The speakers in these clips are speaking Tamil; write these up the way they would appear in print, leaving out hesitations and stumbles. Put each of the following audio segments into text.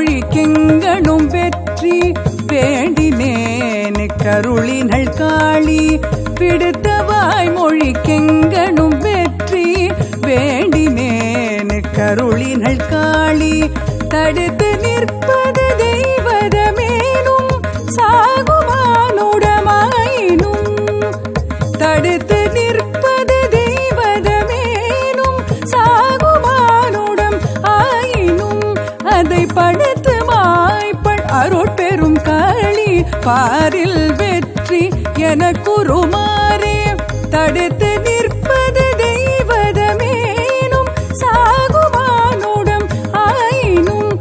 மொழிக்கெங்கனும் வெற்றி வேண்டினேனு கருளினள் காளி பிடித்தவாய் மொழிக்கெங்கனும் வெற்றி வேண்டினேனு கருளினள் காளி தடுத்து நிற்பது தெய்வதமேனும் சாகுமானுடமாயினும் தடுத்து நிற்பது தெய்வதமேனும் சாகுமானுடம் ஆயினும் அதை படுத்து மாய்ப்பள் அருட்பெரும் காளி பாரில் வெற்றி என குருமாறே தடுத்து நிற்பது தெய்வதமேனும் சாகுமானுடம் ஆயினும்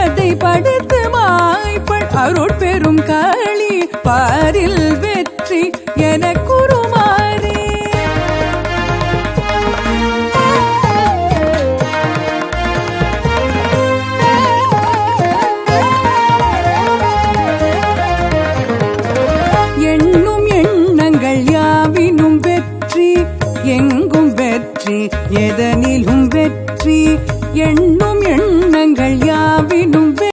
அதை படுத்து மாய்ப்பள் அருட்பெரும் காளி பாரில் வெற்றி என